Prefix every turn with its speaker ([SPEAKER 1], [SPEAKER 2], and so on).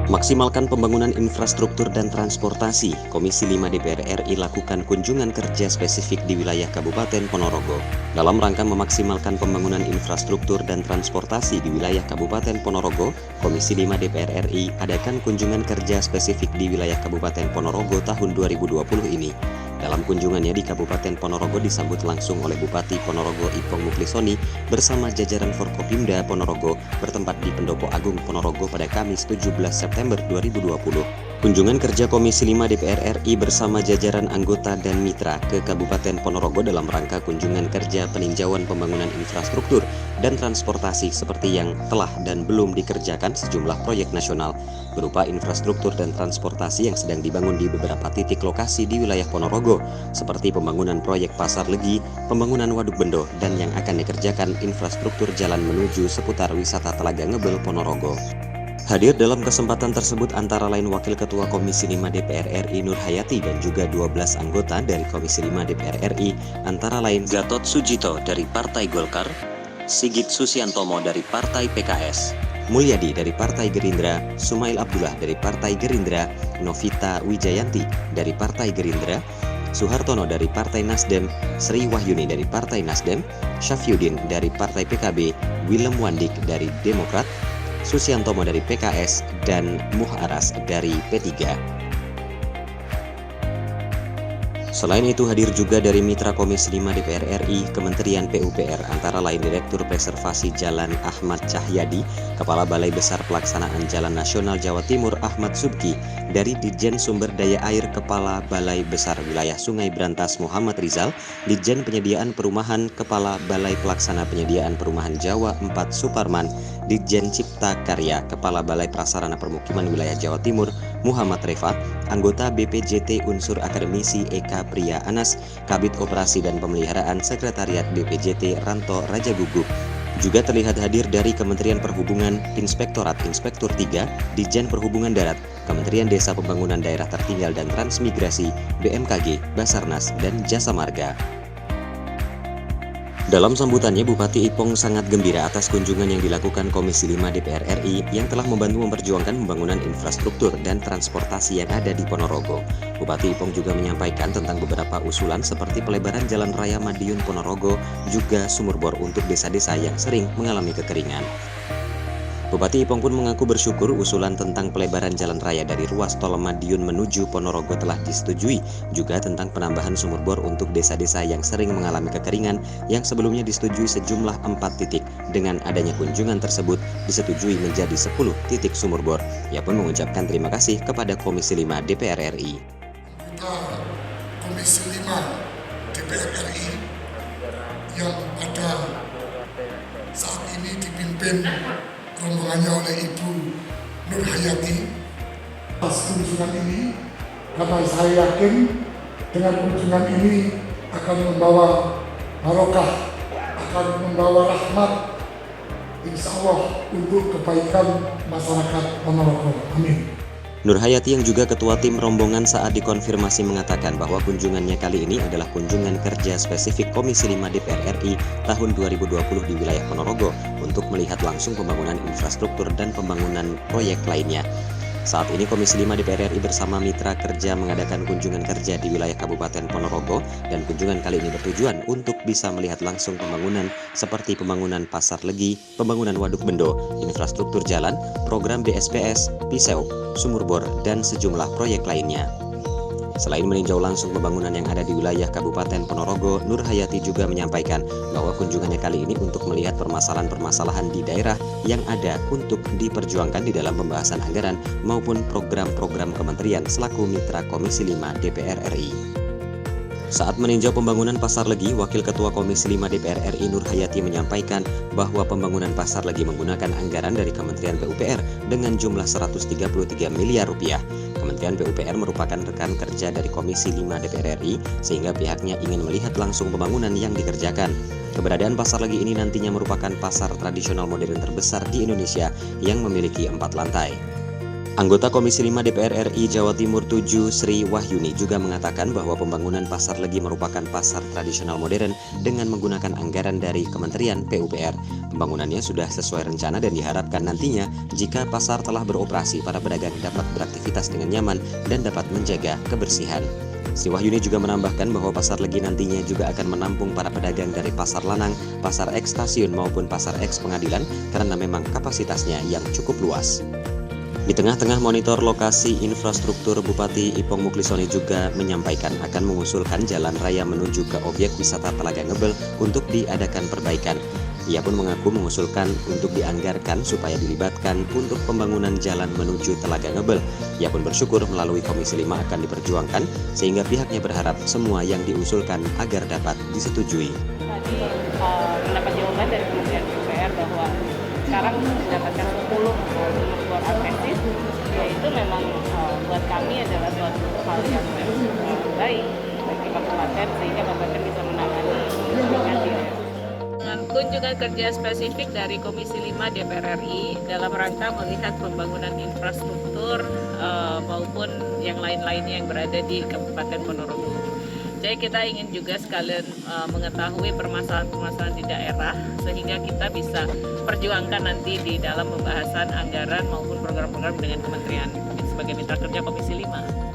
[SPEAKER 1] Maksimalkan pembangunan infrastruktur dan transportasi. Komisi 5 DPR RI lakukan kunjungan kerja spesifik di wilayah Kabupaten Ponorogo. Dalam rangka memaksimalkan pembangunan infrastruktur dan transportasi di wilayah Kabupaten Ponorogo, Komisi 5 DPR RI adakan kunjungan kerja spesifik di wilayah Kabupaten Ponorogo tahun 2020 ini. Dalam kunjungannya di Kabupaten Ponorogo disambut langsung oleh Bupati Ponorogo Ipong Muklisoni bersama jajaran Forkopimda Ponorogo bertempat di Pendopo Agung Ponorogo pada Kamis 17 September 2020. Kunjungan kerja Komisi 5 DPR RI bersama jajaran anggota dan mitra ke Kabupaten Ponorogo dalam rangka kunjungan kerja peninjauan pembangunan infrastruktur dan transportasi seperti yang telah dan belum dikerjakan sejumlah proyek nasional berupa infrastruktur dan transportasi yang sedang dibangun di beberapa titik lokasi di wilayah Ponorogo seperti pembangunan proyek Pasar Legi, pembangunan Waduk Bendo, dan yang akan dikerjakan infrastruktur jalan menuju seputar wisata Telaga Ngebel Ponorogo. Hadir dalam kesempatan tersebut antara lain Wakil Ketua Komisi 5 DPR RI Nur Hayati dan juga 12 anggota dari Komisi 5 DPR RI antara lain Gatot Sujito dari Partai Golkar, Sigit Susiantomo dari Partai PKS, Mulyadi dari Partai Gerindra, Sumail Abdullah dari Partai Gerindra, Novita Wijayanti dari Partai Gerindra, Suhartono dari Partai Nasdem, Sri Wahyuni dari Partai Nasdem, Syafyudin dari Partai PKB, Willem Wandik dari Demokrat, Susiantomo dari PKS, dan Muharas dari P3. Selain itu hadir juga dari mitra Komisi 5 DPR RI, Kementerian PUPR antara lain Direktur Preservasi Jalan Ahmad Cahyadi, Kepala Balai Besar Pelaksanaan Jalan Nasional Jawa Timur Ahmad Subki, dari Ditjen Sumber Daya Air Kepala Balai Besar Wilayah Sungai Brantas Muhammad Rizal, Ditjen Penyediaan Perumahan Kepala Balai Pelaksana Penyediaan Perumahan Jawa 4 Suparman, Ditjen Cipta Karya Kepala Balai Prasarana Permukiman Wilayah Jawa Timur Muhammad Reva, anggota BPJT Unsur Akademisi Eka Priya Anas, Kabid Operasi dan Pemeliharaan Sekretariat BPJT Ranto Raja Gugup. Juga terlihat hadir dari Kementerian Perhubungan, Inspektorat Inspektur 3, Ditjen Perhubungan Darat, Kementerian Desa Pembangunan Daerah Tertinggal dan Transmigrasi, BMKG, Basarnas, dan Jasa Marga. Dalam sambutannya, Bupati Ipong sangat gembira atas kunjungan yang dilakukan Komisi 5 DPR RI yang telah membantu memperjuangkan pembangunan infrastruktur dan transportasi yang ada di Ponorogo. Bupati Ipong juga menyampaikan tentang beberapa usulan seperti pelebaran Jalan Raya Madiun Ponorogo, juga sumur bor untuk desa-desa yang sering mengalami kekeringan. Bupati Ipong pun mengaku bersyukur usulan tentang pelebaran jalan raya dari ruas tol Madiun menuju Ponorogo telah disetujui, juga tentang penambahan sumur bor untuk desa-desa yang sering mengalami kekeringan yang sebelumnya disetujui sejumlah 4 titik. Dengan adanya kunjungan tersebut disetujui menjadi 10 titik sumur bor. Ia pun mengucapkan terima kasih kepada Komisi 5 DPR RI.
[SPEAKER 2] Komisi 5 DPR RI yang pada saat ini dipimpin rombongannya oleh Ibu Nur Hayati. Atas kunjungan ini, karena saya yakin dengan kunjungan ini akan membawa barokah, akan membawa rahmat, insya Allah untuk kebaikan masyarakat Ponorogo. Amin.
[SPEAKER 1] Nur Hayati yang juga ketua tim rombongan saat dikonfirmasi mengatakan bahwa kunjungannya kali ini adalah kunjungan kerja spesifik Komisi 5 DPR RI tahun 2020 di wilayah Ponorogo untuk melihat langsung pembangunan infrastruktur dan pembangunan proyek lainnya. Saat ini Komisi 5 DPR RI bersama mitra kerja mengadakan kunjungan kerja di wilayah Kabupaten Ponorogo, dan kunjungan kali ini bertujuan untuk bisa melihat langsung pembangunan seperti pembangunan Pasar Legi, pembangunan Waduk Bendo, infrastruktur jalan, program BSPS, Pisau, sumur bor, dan sejumlah proyek lainnya. Selain meninjau langsung pembangunan yang ada di wilayah Kabupaten Ponorogo, Nur Hayati juga menyampaikan bahwa kunjungannya kali ini untuk melihat permasalahan-permasalahan di daerah yang ada untuk diperjuangkan di dalam pembahasan anggaran maupun program-program kementerian selaku mitra Komisi 5 DPR RI. Saat meninjau pembangunan Pasar Legi, Wakil Ketua Komisi 5 DPR RI Nur Hayati menyampaikan bahwa pembangunan Pasar Legi menggunakan anggaran dari Kementerian PUPR dengan jumlah 133 miliar rupiah. Kementerian PUPR merupakan rekan kerja dari Komisi 5 DPR RI, sehingga pihaknya ingin melihat langsung pembangunan yang dikerjakan. Keberadaan Pasar Legi ini nantinya merupakan pasar tradisional modern terbesar di Indonesia yang memiliki 4 lantai. Anggota Komisi 5 DPR RI Jawa Timur 7 Sri Wahyuni juga mengatakan bahwa pembangunan Pasar Legi merupakan pasar tradisional modern dengan menggunakan anggaran dari Kementerian PUPR. Pembangunannya sudah sesuai rencana dan diharapkan nantinya jika pasar telah beroperasi, para pedagang dapat beraktivitas dengan nyaman dan dapat menjaga kebersihan. Sri Wahyuni juga menambahkan bahwa Pasar Legi nantinya juga akan menampung para pedagang dari Pasar Lanang, Pasar X Stasiun maupun Pasar X Pengadilan karena memang kapasitasnya yang cukup luas. Di tengah-tengah monitor lokasi infrastruktur, Bupati Ipong Muklisoni juga menyampaikan akan mengusulkan jalan raya menuju ke objek wisata Telaga Ngebel untuk diadakan perbaikan. Ia pun mengaku mengusulkan untuk dianggarkan supaya dilibatkan untuk pembangunan jalan menuju Telaga Ngebel. Ia pun bersyukur melalui Komisi 5 akan diperjuangkan sehingga pihaknya berharap semua yang diusulkan agar dapat disetujui.
[SPEAKER 3] Tadi mendapat jawaban dari Kementerian PUPR bahwa sekarang mendapatkan 10 nomor akses, yaitu memang buat kami adalah suatu hal yang baik bagi kabupaten sehingga kabupaten bisa menangani dengan diri. Dengan kunjungan kerja spesifik dari Komisi 5 DPR RI dalam rangka melihat pembangunan infrastruktur maupun yang lain-lainnya yang berada di Kabupaten Ponorogo. Jadi kita ingin juga sekalian mengetahui permasalahan-permasalahan di daerah sehingga kita bisa perjuangkan nanti di dalam pembahasan anggaran maupun program-program dengan kementerian sebagai mitra kerja Komisi 5.